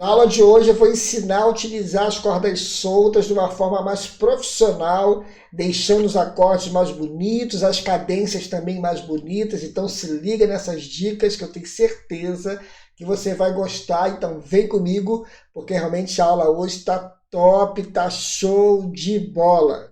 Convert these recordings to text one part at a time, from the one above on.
Na aula de hoje eu vou ensinar a utilizar as cordas soltas de uma forma mais profissional, deixando os acordes mais bonitos, as cadências também mais bonitas. Então se liga nessas dicas que eu tenho certeza que você vai gostar. Então vem comigo, porque realmente a aula hoje está top, está show de bola.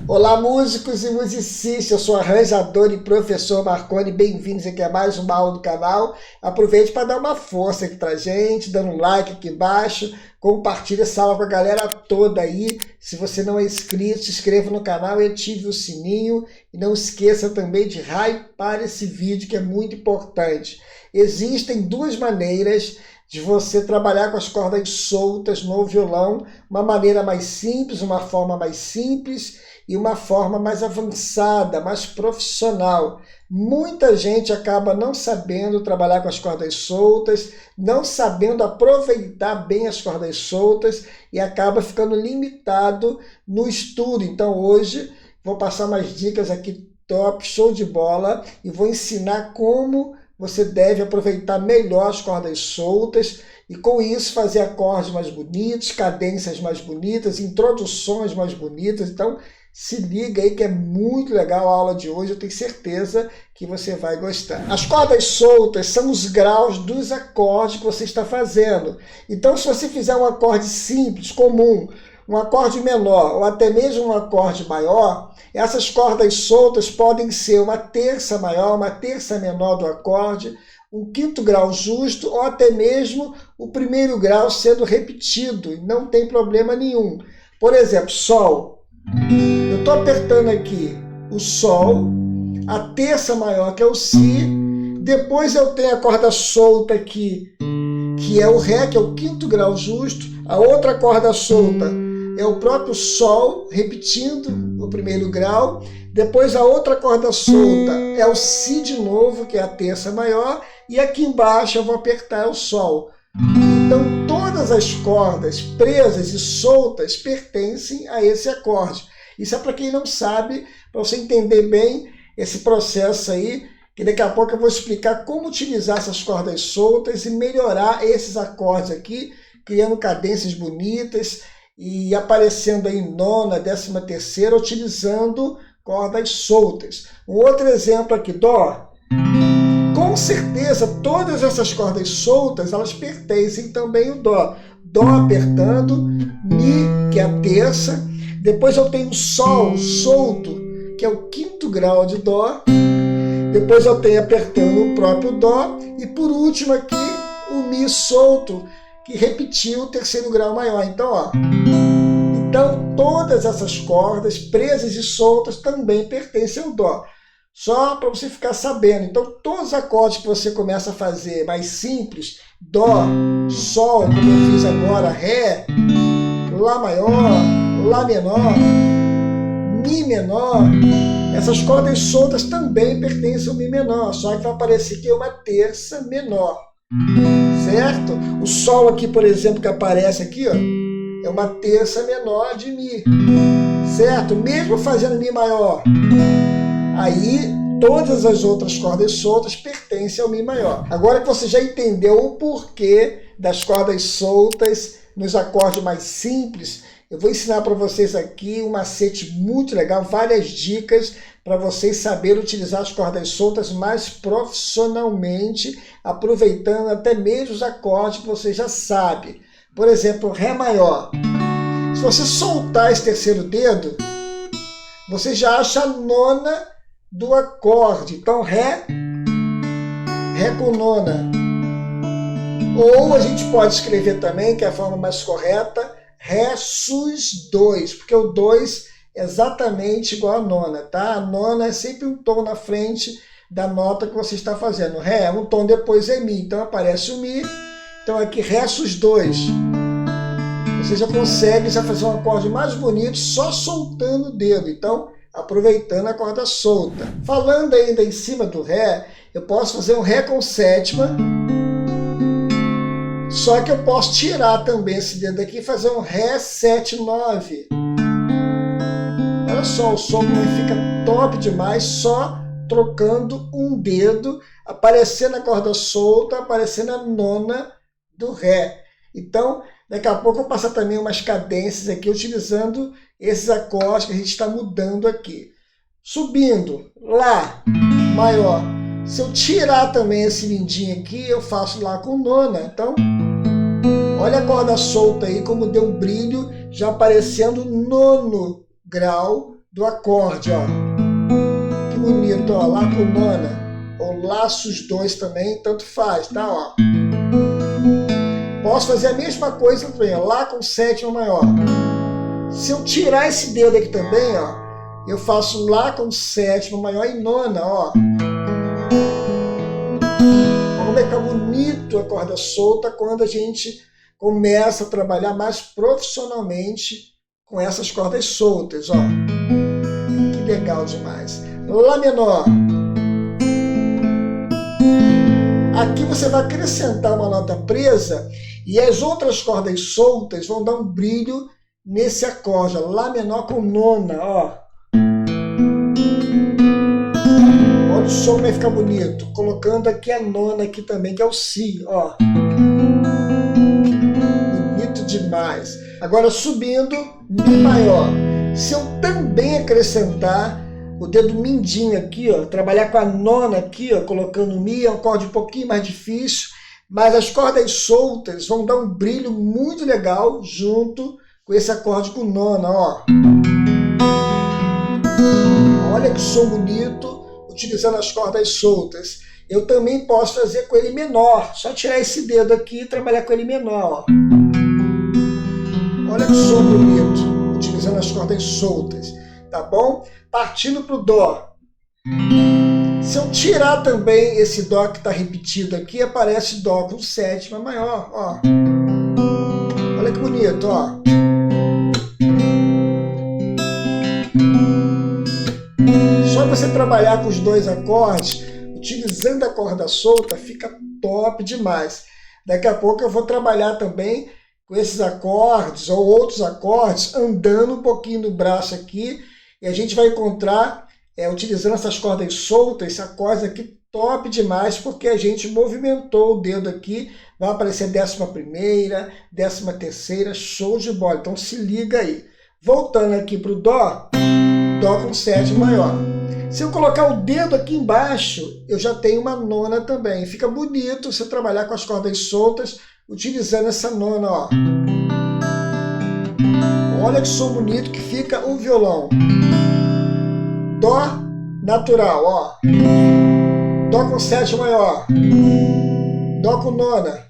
Olá, músicos e musicistas, eu sou arranjador e professor Marconi, bem-vindos aqui a mais uma aula do canal. Aproveite para dar uma força aqui pra gente, dando um like aqui embaixo, compartilha essa aula com a galera toda aí. Se você não é inscrito, se inscreva no canal e ative o sininho. E não esqueça também de hypar esse vídeo, que é muito importante. Existem duas maneiras de você trabalhar com as cordas soltas no violão, uma maneira mais simples, uma forma mais simples e uma forma mais avançada, mais profissional. Muita gente acaba não sabendo trabalhar com as cordas soltas, não sabendo aproveitar bem as cordas soltas e acaba ficando limitado no estudo. Então hoje vou passar umas dicas aqui top, show de bola, e vou ensinar como você deve aproveitar melhor as cordas soltas e com isso fazer acordes mais bonitos, cadências mais bonitas, introduções mais bonitas. Então se liga aí que é muito legal a aula de hoje, eu tenho certeza que você vai gostar. As cordas soltas são os graus dos acordes que você está fazendo. Então se você fizer um acorde simples, comum, um acorde menor ou até mesmo um acorde maior, essas cordas soltas podem ser uma terça maior, uma terça menor do acorde, um quinto grau justo ou até mesmo o primeiro grau sendo repetido, e não tem problema nenhum. Por exemplo, Sol. Eu estou apertando aqui o Sol, a terça maior que é o Si, depois eu tenho a corda solta aqui, que é o Ré, que é o quinto grau justo, a outra corda solta é o próprio Sol, repetindo o primeiro grau. Depois a outra corda solta é o Si de novo, que é a terça maior. E aqui embaixo eu vou apertar o Sol. Então todas as cordas presas e soltas pertencem a esse acorde. Isso é para quem não sabe, para você entender bem esse processo aí, que daqui a pouco eu vou explicar como utilizar essas cordas soltas e melhorar esses acordes aqui, criando cadências bonitas e aparecendo aí em nona, 13ª, utilizando cordas soltas. Um outro exemplo aqui, Dó. Com certeza, todas essas cordas soltas, elas pertencem também ao Dó. Dó apertando, Mi, que é a terça. Depois eu tenho Sol solto, que é o quinto grau de Dó. Depois eu tenho apertando o próprio Dó. E por último aqui, o Mi solto, que repetiu o terceiro grau maior. Então todas essas cordas presas e soltas também pertencem ao Dó. Só para você ficar sabendo. Então todos os acordes que você começa a fazer mais simples, Dó, Sol, como eu fiz agora, Ré, Lá maior, Lá menor, Mi menor, essas cordas soltas também pertencem ao Mi menor, só que vai aparecer que é uma terça menor. Certo? O Sol aqui, por exemplo, que aparece aqui, ó, é uma terça menor de Mi. Certo? Mesmo fazendo Mi maior, aí todas as outras cordas soltas pertencem ao Mi maior. Agora que você já entendeu o porquê das cordas soltas nos acordes mais simples, eu vou ensinar para vocês aqui um macete muito legal, várias dicas para vocês saberem utilizar as cordas soltas mais profissionalmente, aproveitando até mesmo os acordes que você já sabe. Por exemplo, Ré maior. Se você soltar esse terceiro dedo, você já acha a nona do acorde. Então, Ré com nona. Ou a gente pode escrever também, que é a forma mais correta, Ré sus 2, porque o 2 é exatamente igual a nona, tá? A nona é sempre um tom na frente da nota que você está fazendo. Ré é um tom, depois é Mi, então aparece o Mi. Então aqui Ré sus 2. Você já consegue fazer um acorde mais bonito só soltando o dedo. Então, aproveitando a corda solta. Falando ainda em cima do Ré, eu posso fazer um Ré com sétima. Só que eu posso tirar também esse dedo aqui e fazer um Ré 7, 9. Olha só, o som fica top demais só trocando um dedo aparecendo a corda solta, aparecendo a nona do Ré. Então, daqui a pouco eu vou passar também umas cadências aqui, utilizando esses acordes que a gente está mudando aqui. Subindo, Lá maior. Se eu tirar também esse lindinho aqui, eu faço Lá com nona. Então, olha a corda solta aí, como deu um brilho, já aparecendo o nono grau do acorde, ó. Que bonito, ó, Lá com nona. Ou Lá sus dois também, tanto faz, tá, ó. Posso fazer a mesma coisa também, ó, Lá com sétima maior. Se eu tirar esse dedo aqui também, ó, eu faço Lá com sétima maior e nona, ó. Como é que é bonito a corda solta quando a gente começa a trabalhar mais profissionalmente com essas cordas soltas, ó. Que legal demais. Lá menor. Aqui você vai acrescentar uma nota presa e as outras cordas soltas vão dar um brilho nesse acorde, ó. Lá menor com nona, ó. Olha o som vai ficar bonito. Colocando aqui a nona aqui também, que é o Si, ó. Bonito demais. Agora subindo, Mi maior. Se eu também acrescentar o dedo mindinho aqui, ó, trabalhar com a nona aqui, ó, colocando o Mi, é um acorde um pouquinho mais difícil, mas as cordas soltas vão dar um brilho muito legal junto com esse acorde com nona, ó. Olha que som bonito, utilizando as cordas soltas. Eu também posso fazer com ele menor, só tirar esse dedo aqui e trabalhar com ele menor, ó. Olha que som bonito, utilizando as cordas soltas, tá bom? Partindo para o Dó. Se eu tirar também esse Dó que está repetido aqui, aparece Dó com sétima maior, ó. Olha que bonito, ó. Só você trabalhar com os dois acordes, utilizando a corda solta, fica top demais. Daqui a pouco eu vou trabalhar também com esses acordes ou outros acordes, andando um pouquinho no braço aqui, e a gente vai encontrar, utilizando essas cordas soltas, esse acorde aqui top demais, porque a gente movimentou o dedo aqui, vai aparecer 11ª, 13ª, show de bola. Então se liga aí. Voltando aqui para o Dó, Dó com sétima maior. Se eu colocar o dedo aqui embaixo, eu já tenho uma nona também. Fica bonito você trabalhar com as cordas soltas, utilizando essa nona, ó. Olha que som bonito que fica o violão. Dó natural, ó. Dó com sétima maior. Dó com nona.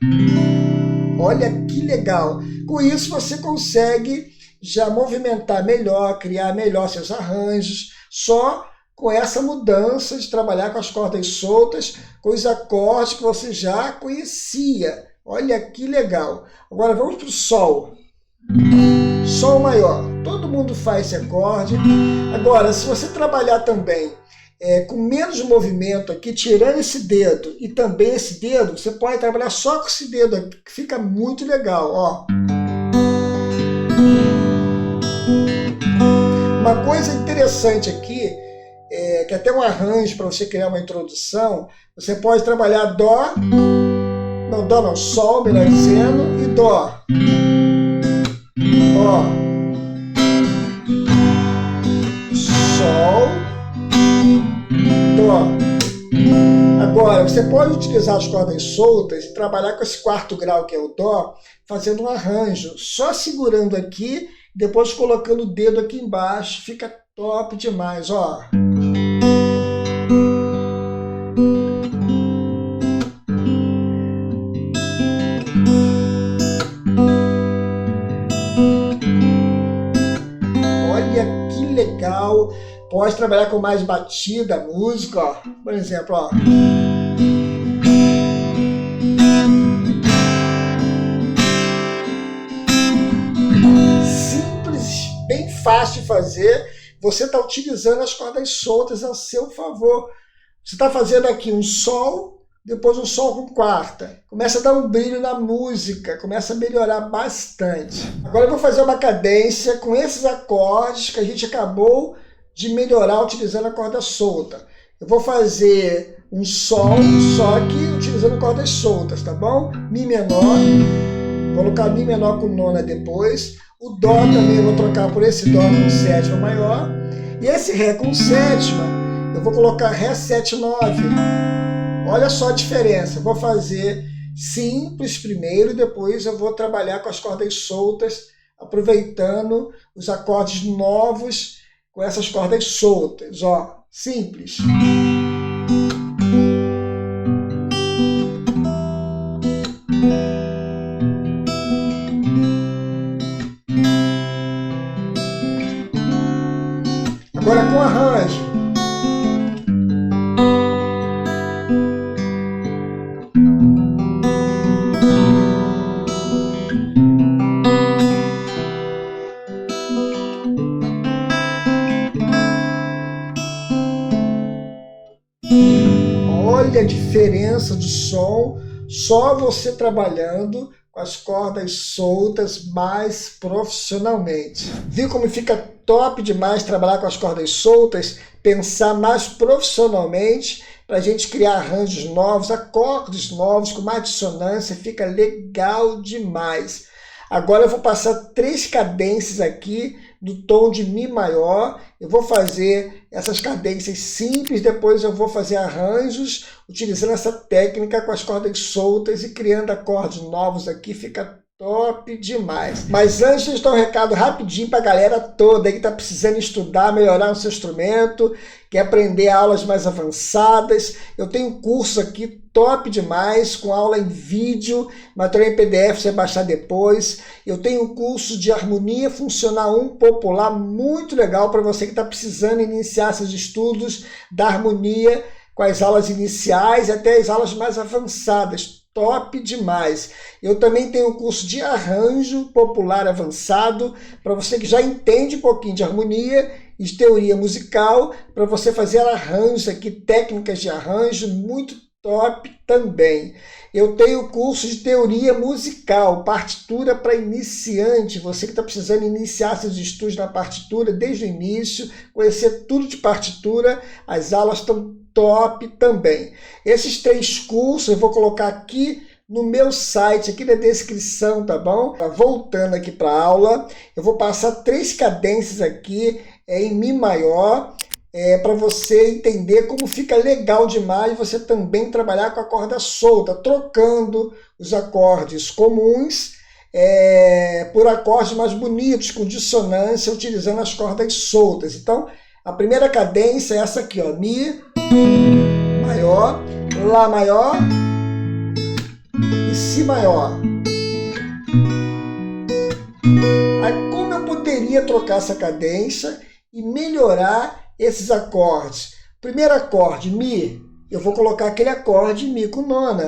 Olha que legal. Com isso você consegue já movimentar melhor, criar melhor seus arranjos, só com essa mudança de trabalhar com as cordas soltas, com os acordes que você já conhecia. Olha que legal. Agora vamos para o Sol. Sol maior. Todo mundo faz esse acorde. Agora, se você trabalhar também com menos movimento aqui, tirando esse dedo e também esse dedo, você pode trabalhar só com esse dedo aqui, que fica muito legal, ó. Uma coisa interessante aqui, que até um arranjo para você criar uma introdução, você pode trabalhar Dó, não, Dó não, Sol, melhor dizendo, e Dó. Ó. Sol, Dó. Agora, você pode utilizar as cordas soltas e trabalhar com esse quarto grau, que é o Dó, fazendo um arranjo, só segurando aqui, depois colocando o dedo aqui embaixo, fica top demais, ó. Olha que legal. Pode trabalhar com mais batida, música, ó. Por exemplo, ó. Simples, bem fácil de fazer. Você está utilizando as cordas soltas a seu favor. Você está fazendo aqui um Sol, depois um Sol com quarta. Começa a dar um brilho na música, começa a melhorar bastante. Agora eu vou fazer uma cadência com esses acordes que a gente acabou de melhorar utilizando a corda solta. Eu vou fazer um Sol, só que utilizando cordas soltas, tá bom? Mi menor, vou colocar Mi menor com nona depois. O Dó também eu vou trocar por esse Dó com sétima maior. E esse Ré com sétima, eu vou colocar Ré 7, 9. Olha só a diferença. Vou fazer simples primeiro, depois eu vou trabalhar com as cordas soltas, aproveitando os acordes novos com essas cordas soltas. Ó, simples. Agora com arranjo. Olha a diferença de som, só você trabalhando com as cordas soltas mais profissionalmente. Viu como fica top demais trabalhar com as cordas soltas? Pensar mais profissionalmente para a gente criar arranjos novos, acordes novos com mais dissonância, fica legal demais. Agora eu vou passar 3 cadências aqui do tom de Mi maior. Eu vou fazer essas cadências simples, depois eu vou fazer arranjos utilizando essa técnica com as cordas soltas e criando acordes novos aqui, fica top demais. Mas antes de dar um recado rapidinho para a galera toda aí que está precisando estudar, melhorar o seu instrumento, quer aprender aulas mais avançadas, eu tenho um curso aqui top demais, com aula em vídeo, material em PDF você vai baixar depois. Eu tenho um curso de harmonia funcional 1 popular, muito legal para você que está precisando iniciar seus estudos da harmonia, com as aulas iniciais e até as aulas mais avançadas. Top demais. Eu também tenho um curso de arranjo popular avançado, para você que já entende um pouquinho de harmonia e de teoria musical, para você fazer arranjos aqui, técnicas de arranjo, muito top também. Eu tenho curso de teoria musical, partitura para iniciante, você que está precisando iniciar seus estudos na partitura desde o início, conhecer tudo de partitura, as aulas estão top também. Esses 3 cursos eu vou colocar aqui no meu site, aqui na descrição, tá bom? Voltando aqui para a aula, eu vou passar 3 cadências aqui em Mi maior, para você entender como fica legal demais você também trabalhar com a corda solta, trocando os acordes comuns por acordes mais bonitos, com dissonância, utilizando as cordas soltas. Então, a primeira cadência é essa aqui, ó, Mi maior, Lá maior e Si maior. Aí, como eu poderia trocar essa cadência e melhorar esses acordes? Primeiro acorde, Mi, eu vou colocar aquele acorde Mi com nona.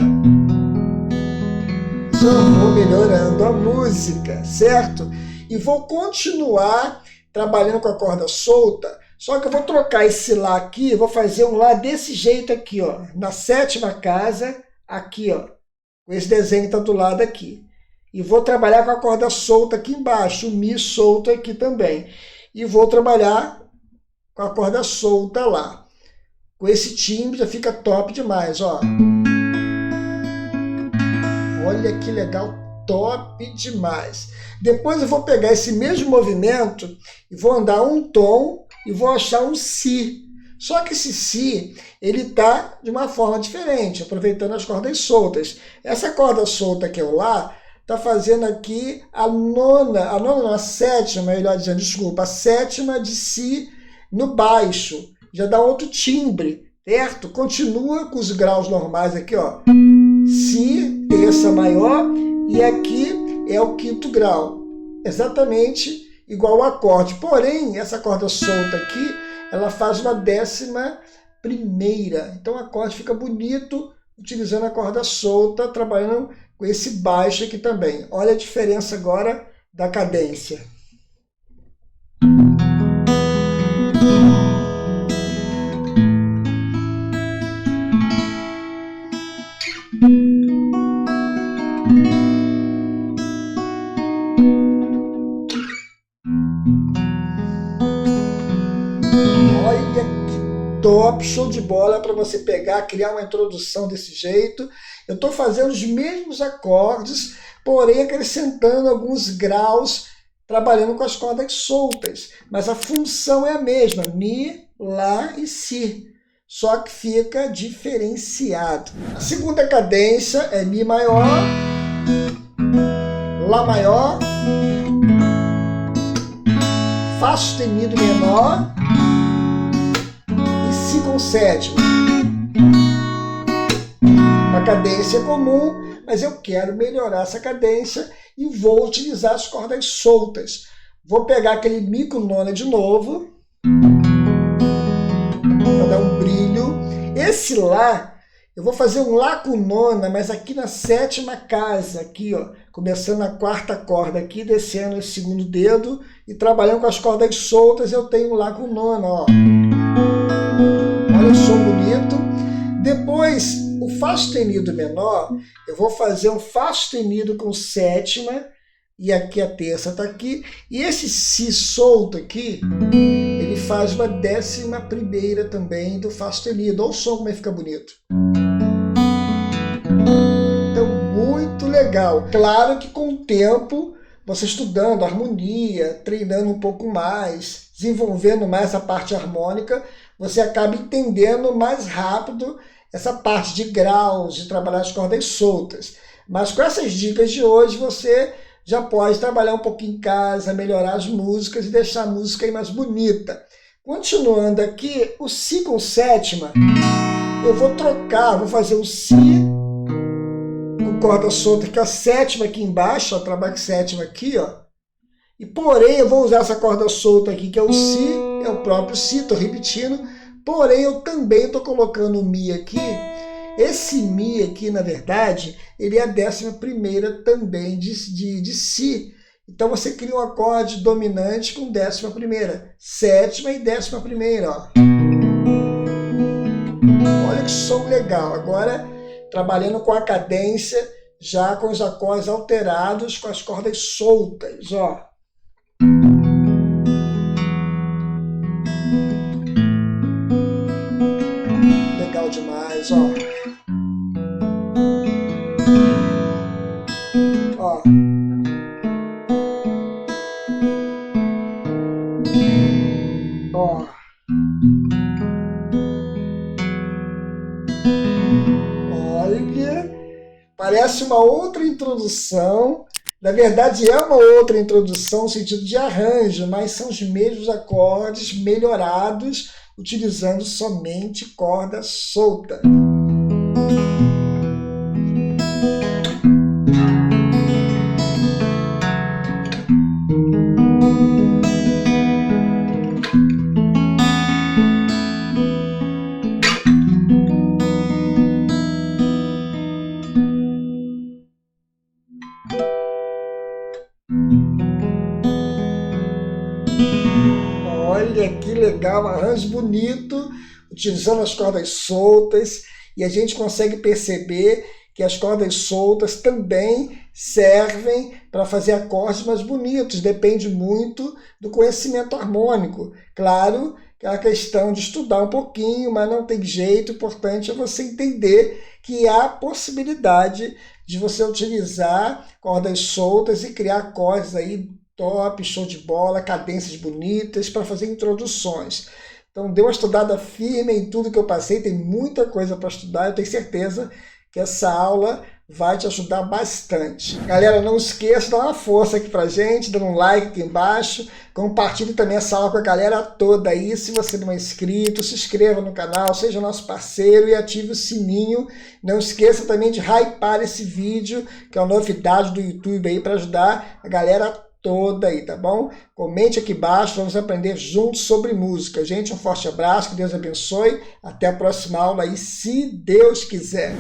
Só vou melhorando a música, certo? E vou continuar trabalhando com a corda solta, só que eu vou trocar esse Lá aqui, vou fazer um Lá desse jeito aqui, ó, na 7ª casa, aqui, ó, com esse desenho que está do lado aqui. E vou trabalhar com a corda solta aqui embaixo, o Mi solto aqui também. E vou trabalhar com a corda solta lá. Com esse timbre já fica top demais, ó. Olha que legal, top demais. Depois eu vou pegar esse mesmo movimento e vou andar um tom e vou achar um Si. Só que esse Si, ele tá de uma forma diferente, aproveitando as cordas soltas. Essa corda solta que é o Lá, tá fazendo aqui a nona não, a 7ª, melhor dizendo, desculpa, a 7ª de Si no baixo. Já dá outro timbre, certo? Continua com os graus normais aqui, ó. Si, terça maior, e aqui é o 5º grau. Exatamente igual ao acorde. Porém, essa corda solta aqui, ela faz uma 11ª. Então o acorde fica bonito utilizando a corda solta, trabalhando com esse baixo aqui também. Olha a diferença agora da cadência. Olha que top top, show de bola para você pegar, criar uma introdução desse jeito. Eu estou fazendo os mesmos acordes, porém acrescentando alguns graus, trabalhando com as cordas soltas. Mas a função é a mesma, Mi, Lá e Si. Só que fica diferenciado. A segunda cadência é Mi maior, Lá maior, Fá sustenido menor e Si com sétima. Uma cadência comum, mas eu quero melhorar essa cadência e vou utilizar as cordas soltas. Vou pegar aquele Mi com nona de novo, para dar um brilho. Esse Lá, eu vou fazer um Lá com nona, mas aqui na sétima casa, aqui, ó, começando na quarta corda aqui, descendo esse segundo dedo e trabalhando com as cordas soltas, eu tenho um Lá com nona, ó. Olha o som bonito. Depois, o Fá sustenido menor, eu vou fazer um Fá sustenido com sétima, e aqui a terça está aqui, e esse Si solto aqui, ele faz uma 11ª também do Fá sustenido. Olha o som como é que fica bonito. Então, muito legal. Claro que com o tempo, você estudando harmonia, treinando um pouco mais, desenvolvendo mais a parte harmônica, você acaba entendendo mais rápido essa parte de graus, de trabalhar as cordas soltas. Mas com essas dicas de hoje, você já pode trabalhar um pouquinho em casa, melhorar as músicas e deixar a música aí mais bonita. Continuando aqui, o Si com sétima, eu vou trocar, vou fazer o Si com corda solta, que é a sétima aqui embaixo, ó, trabalho com sétima aqui, ó. E porém, eu vou usar essa corda solta aqui, que é o Si, é o próprio Si, estou repetindo. Porém, eu também estou colocando o Mi aqui. Esse Mi aqui, na verdade, ele é a 11ª também de Si. Então, você cria um acorde dominante com 11ª, sétima e 11ª, ó. Olha que som legal. Agora, trabalhando com a cadência, já com os acordes alterados, com as cordas soltas, ó. Legal demais, ó. Ó. Ó. Olha, parece uma outra introdução. Na verdade, é uma outra introdução no sentido de arranjo, mas são os mesmos acordes melhorados, utilizando somente corda solta. Olha que legal, arranjo bonito, utilizando as cordas soltas, e a gente consegue perceber que as cordas soltas também servem para fazer acordes mais bonitos, depende muito do conhecimento harmônico. Claro que é uma questão de estudar um pouquinho, mas não tem jeito, o importante é você entender que há possibilidade de você utilizar cordas soltas e criar acordes aí top, show de bola, cadências bonitas para fazer introduções. Então, dê uma estudada firme em tudo que eu passei, tem muita coisa para estudar, eu tenho certeza que essa aula vai te ajudar bastante. Galera, não esqueça de dar uma força aqui pra gente, dando um like aqui embaixo, compartilhe também essa aula com a galera toda aí. Se você não é inscrito, se inscreva no canal, seja nosso parceiro e ative o sininho. Não esqueça também de hypar esse vídeo, que é uma novidade do YouTube aí para ajudar a galera toda aí, tá bom? Comente aqui embaixo, vamos aprender juntos sobre música. Gente, um forte abraço, que Deus abençoe. Até a próxima aula aí, se Deus quiser.